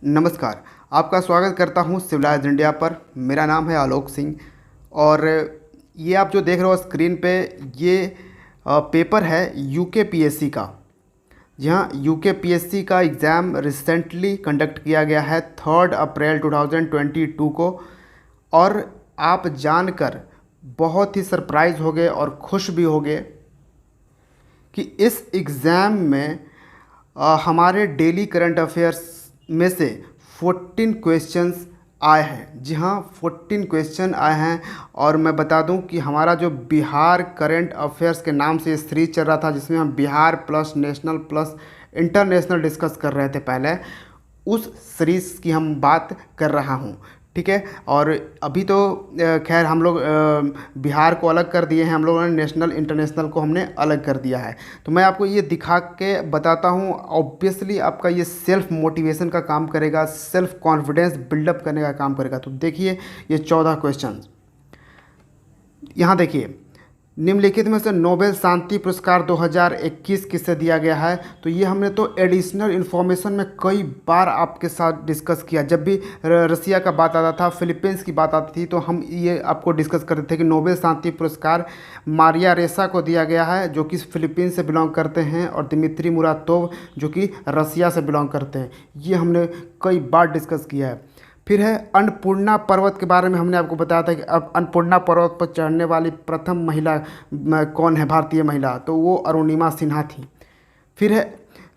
नमस्कार। आपका स्वागत करता हूं सिविलाइज्ड इंडिया पर। मेरा नाम है आलोक सिंह और ये आप जो देख रहे हो स्क्रीन पे ये पेपर है यूके पीएससी का। जहां यूके पीएससी का एग्ज़ाम रिसेंटली कंडक्ट किया गया है 3 अप्रैल 2022 को। और आप जानकर बहुत ही सरप्राइज़ हो गए और खुश भी हो गए कि इस एग्ज़ाम में हमारे डेली करंट अफेयर्स में से 14 क्वेश्चंस आए हैं। जी हाँ, 14 क्वेश्चन आए हैं। और मैं बता दूं कि हमारा जो बिहार करंट अफेयर्स के नाम से सीरीज चल रहा था, जिसमें हम Bihar plus national plus international discuss कर रहे थे पहले, उस सीरीज़ की हम बात कर रहा हूँ। ठीक है। और अभी तो खैर हम लोग बिहार को अलग कर दिए हैं, हम लोगों ने नेशनल इंटरनेशनल को हमने अलग कर दिया है। तो मैं आपको ये दिखा के बताता हूँ। ऑब्वियसली आपका ये सेल्फ मोटिवेशन का काम करेगा, सेल्फ कॉन्फिडेंस बिल्डअप करने का काम करेगा। तो देखिए ये 14 क्वेश्चन यहाँ देखिए। निम्नलिखित में से नोबेल शांति पुरस्कार 2021 किसे दिया गया है? तो ये हमने तो एडिशनल इन्फॉर्मेशन में कई बार आपके साथ डिस्कस किया। जब भी रसिया का बात आता था, फिलीपींस की बात आती थी, तो हम ये आपको डिस्कस करते थे कि नोबेल शांति पुरस्कार मारिया रेसा को दिया गया है, जो कि फिलीपींस से बिलोंग करते हैं, और दिमित्री मुरातोव जो कि रसिया से बिलोंग करते हैं। ये हमने कई बार डिस्कस किया है। फिर है अन्नपूर्णा पर्वत के बारे में हमने आपको बताया था कि अब अन्नपूर्णा पर्वत पर चढ़ने वाली प्रथम महिला कौन है, भारतीय महिला, तो वो अरुणिमा सिन्हा थी। फिर है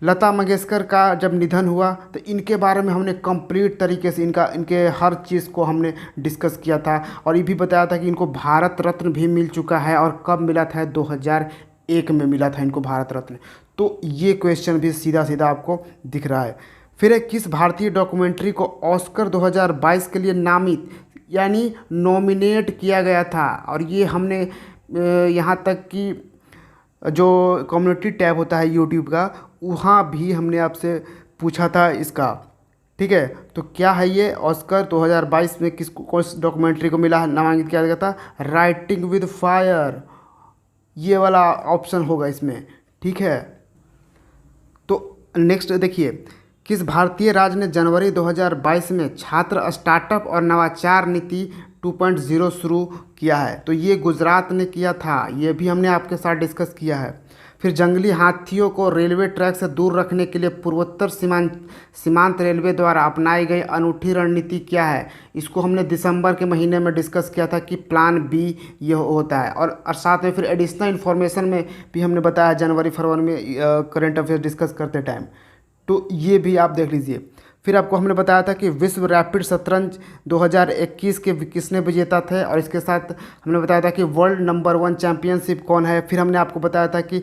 लता मंगेशकर का जब निधन हुआ तो इनके बारे में हमने कंप्लीट तरीके से इनके हर चीज़ को हमने डिस्कस किया था। और ये भी बताया था कि इनको भारत रत्न भी मिल चुका है, और कब मिला था? 2001 में मिला था इनको भारत रत्न। तो ये क्वेश्चन भी सीधा सीधा आपको दिख रहा है। फिर एक किस भारतीय डॉक्यूमेंट्री को ऑस्कर 2022 के लिए नामित यानी नॉमिनेट किया गया था? और ये हमने यहाँ तक कि जो कम्युनिटी टैब होता है यूट्यूब का, वहाँ भी हमने आपसे पूछा था इसका। ठीक है, तो क्या है ये? ऑस्कर 2022 में कौन डॉक्यूमेंट्री को मिला नामांकित किया गया था? राइटिंग विद फायर, ये वाला ऑप्शन होगा इसमें। ठीक है। तो नेक्स्ट देखिए, किस भारतीय राज्य ने जनवरी 2022 में छात्र स्टार्टअप और नवाचार नीति 2.0 शुरू किया है? तो ये गुजरात ने किया था। ये भी हमने आपके साथ डिस्कस किया है। फिर जंगली हाथियों को रेलवे ट्रैक से दूर रखने के लिए पूर्वोत्तर सीमांत रेलवे द्वारा अपनाई गई अनूठी रणनीति क्या है? इसको हमने दिसंबर के महीने में डिस्कस किया था कि प्लान बी ये होता है। और साथ में फिर एडिशनल इन्फॉर्मेशन में भी हमने बताया जनवरी फरवरी में करंट अफेयर डिस्कस करते टाइम। तो ये भी आप देख लीजिए। फिर आपको हमने बताया था कि विश्व रैपिड शतरंज 2021 के किसने विजेता थे, और इसके साथ हमने बताया था कि वर्ल्ड नंबर 1 चैम्पियनशिप कौन है। फिर हमने आपको बताया था कि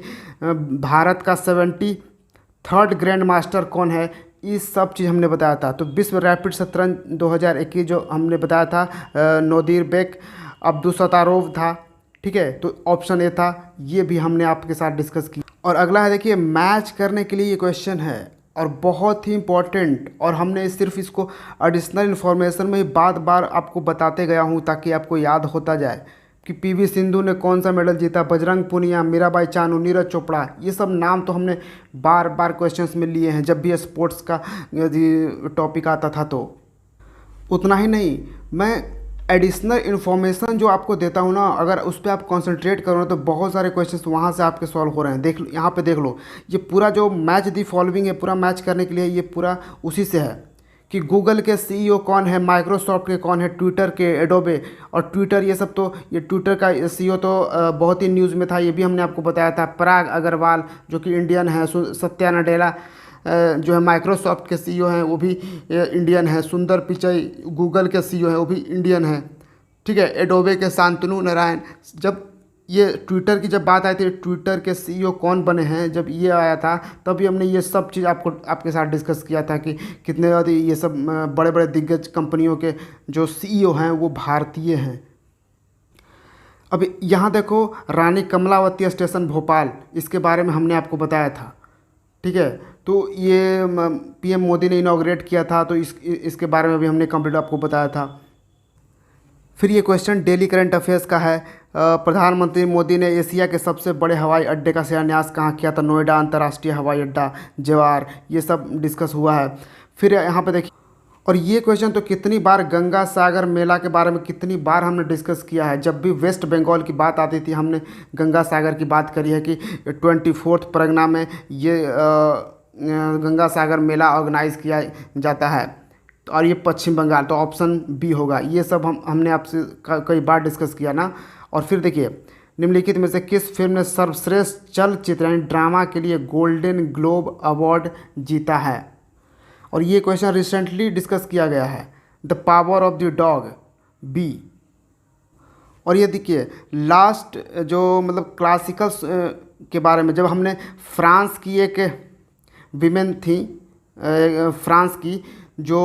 भारत का 73rd ग्रैंड मास्टर कौन है। ये सब चीज़ हमने बताया था। तो विश्व रैपिड शतरंज 2021 जो हमने बताया था, नोदिरबेक अब्दुसतारोव था। ठीक है, तो ऑप्शन ए था। ये भी हमने आपके साथ डिस्कस किया। और अगला है देखिए, मैच करने के लिए ये क्वेश्चन है और बहुत ही इम्पॉर्टेंट। और हमने सिर्फ इसको एडिशनल इन्फॉर्मेशन में ही बार बार आपको बताते गया हूँ ताकि आपको याद होता जाए कि पीवी सिंधु ने कौन सा मेडल जीता, बजरंग पुनिया, मीराबाई चानू, नीरज चोपड़ा। ये सब नाम तो हमने बार बार क्वेश्चंस में लिए हैं जब भी स्पोर्ट्स का टॉपिक आता था। तो उतना ही नहीं, मैं एडिशनल इन्फॉर्मेशन जो आपको देता हूँ ना, अगर उस पर आप कंसंट्रेट करो ना तो बहुत सारे क्वेश्चंस वहाँ से आपके सॉल्व हो रहे हैं। देख यहाँ पे देख लो, ये पूरा जो मैच दी फॉलोइंग है, पूरा मैच करने के लिए ये पूरा उसी से है कि गूगल के सीईओ कौन है, माइक्रोसॉफ्ट के कौन है, ट्विटर के एडोबे और ट्विटर, ये सब तो ये ट्विटर का सीईओ तो बहुत ही न्यूज़ में था। ये भी हमने आपको बताया था। पराग अग्रवाल जो कि इंडियन है, सत्या नडेला जो है माइक्रोसॉफ्ट के सीईओ हैं वो भी इंडियन है, सुंदर पिचई गूगल के सीईओ हैं वो भी इंडियन है। ठीक है, एडोबे के शांतनु नारायण। जब ये ट्विटर की जब बात आई थी, ट्विटर के सीईओ कौन बने हैं, जब ये आया था तभी हमने ये सब चीज़ आपके साथ डिस्कस किया था कि कितने ज़्यादा ये सब बड़े बड़े दिग्गज कंपनियों के जो सीईओ हैं वो भारतीय हैं। अब यहाँ देखो, रानी कमलावती स्टेशन भोपाल, इसके बारे में हमने आपको बताया था। ठीक है, तो ये पीएम मोदी ने इनॉग्रेट किया था, तो इसके बारे में भी हमने कंप्लीट आपको बताया था। फिर ये क्वेश्चन डेली करंट अफेयर्स का है। प्रधानमंत्री मोदी ने एशिया के सबसे बड़े हवाई अड्डे का शिलान्यास कहाँ किया था? नोएडा अंतर्राष्ट्रीय हवाई अड्डा, जवार, ये सब डिस्कस हुआ है। फिर यहाँ पे देखिए, और ये क्वेश्चन तो कितनी बार गंगा सागर मेला के बारे में कितनी बार हमने डिस्कस किया है। जब भी वेस्ट बंगाल की बात आती थी हमने गंगा सागर की बात करी है कि 24 परगना में ये गंगा सागर मेला ऑर्गेनाइज किया जाता है और ये पश्चिम बंगाल, तो ऑप्शन बी होगा। ये सब हमने आपसे कई बार डिस्कस किया ना। और फिर देखिए, निम्नलिखित में से किस फिल्म ने सर्वश्रेष्ठ चलचित्र यानी ड्रामा के लिए गोल्डन ग्लोब अवार्ड जीता है। और ये क्वेश्चन रिसेंटली डिस्कस किया गया है, the power of the dog, B. और ये देखिए लास्ट जो मतलब क्लासिकल के बारे में, जब हमने फ्रांस की एक विमेन थी फ्रांस की जो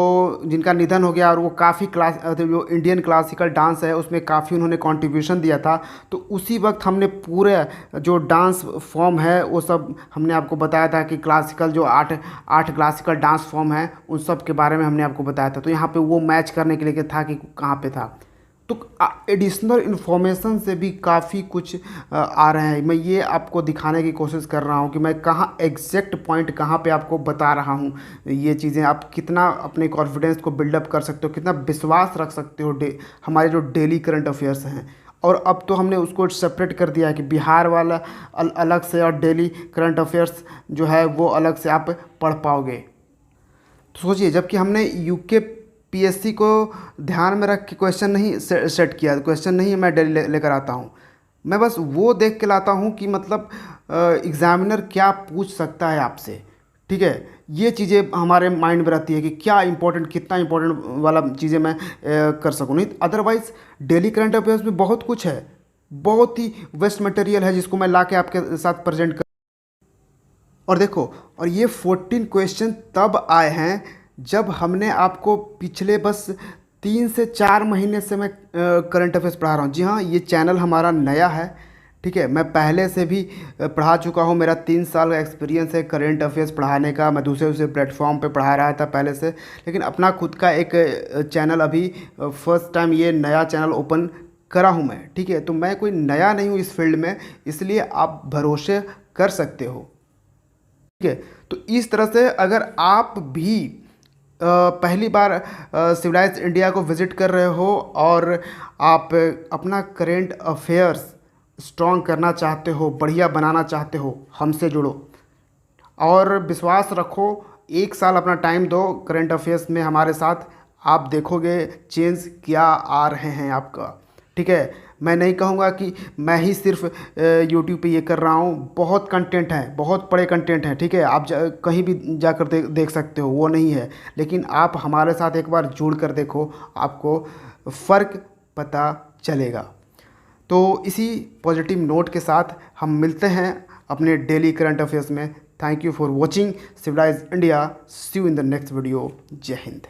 जिनका निधन हो गया और वो काफ़ी जो इंडियन क्लासिकल डांस है उसमें काफ़ी उन्होंने कंट्रीब्यूशन दिया था, तो उसी वक्त हमने पूरे जो डांस फॉर्म है वो सब हमने आपको बताया था कि क्लासिकल जो आठ क्लासिकल डांस फॉर्म है उन सब के बारे में हमने आपको बताया था। तो यहाँ पे वो मैच करने के लिए था कि कहाँ पे था। तो एडिशनल इन्फॉर्मेशन से भी काफ़ी कुछ आ रहे हैं। मैं ये आपको दिखाने की कोशिश कर रहा हूँ कि मैं कहाँ एग्जैक्ट पॉइंट कहाँ पे आपको बता रहा हूँ। ये चीज़ें आप कितना अपने कॉन्फिडेंस को बिल्डअप कर सकते हो, कितना विश्वास रख सकते हो हमारे जो डेली करंट अफेयर्स हैं। और अब तो हमने उसको सेपरेट कर दिया है कि बिहार वाला अलग से और डेली करंट अफेयर्स जो है वो अलग से आप पढ़ पाओगे। तो सोचिए, जबकि हमने यूके पीएससी को ध्यान में रख के क्वेश्चन नहीं सेट किया, क्वेश्चन नहीं मैं डेली लेकर आता हूँ, मैं बस वो देख के लाता हूँ कि मतलब एग्ज़ामिनर क्या पूछ सकता है आपसे। ठीक है, ये चीज़ें हमारे माइंड में रहती है कि क्या इंपॉर्टेंट, कितना इंपॉर्टेंट वाला चीज़ें मैं कर सकूँ। नहीं अदरवाइज़ डेली करंट अफेयर्स में बहुत कुछ है, बहुत ही वेस्ट मटेरियल है जिसको मैं ला के आपके साथ प्रेजेंट कर। और देखो, और ये 14 क्वेश्चन तब आए हैं जब हमने आपको पिछले बस 3 से 4 महीने से मैं करंट अफेयर्स पढ़ा रहा हूँ। जी हाँ, ये चैनल हमारा नया है। ठीक है, मैं पहले से भी पढ़ा चुका हूँ, मेरा 3 साल का एक्सपीरियंस है करंट अफेयर्स पढ़ाने का। मैं दूसरे प्लेटफॉर्म पे पढ़ा रहा था पहले से, लेकिन अपना खुद का एक चैनल अभी फर्स्ट टाइम ये नया चैनल ओपन करा हूँ मैं। ठीक है, तो मैं कोई नया नहीं हूँ इस फील्ड में, इसलिए आप भरोसे कर सकते हो। ठीक है, तो इस तरह से अगर आप भी पहली बार सिविलाइज्ड इंडिया को विज़िट कर रहे हो और आप अपना करेंट अफेयर्स स्ट्रॉन्ग करना चाहते हो, बढ़िया बनाना चाहते हो, हमसे जुड़ो और विश्वास रखो। 1 साल अपना टाइम दो करेंट अफेयर्स में हमारे साथ, आप देखोगे चेंज क्या आ रहे हैं आपका। ठीक है, मैं नहीं कहूँगा कि मैं ही सिर्फ यूट्यूब पे ये कर रहा हूँ, बहुत कंटेंट है, बहुत बड़े कंटेंट हैं। ठीक है, आप कहीं भी जाकर देख सकते हो, वो नहीं है, लेकिन आप हमारे साथ एक बार जुड़ कर देखो, आपको फ़र्क पता चलेगा। तो इसी पॉजिटिव नोट के साथ हम मिलते हैं अपने डेली करंट अफेयर्स में। Thank you for watching civilised India. See you in the next video. जय हिंद।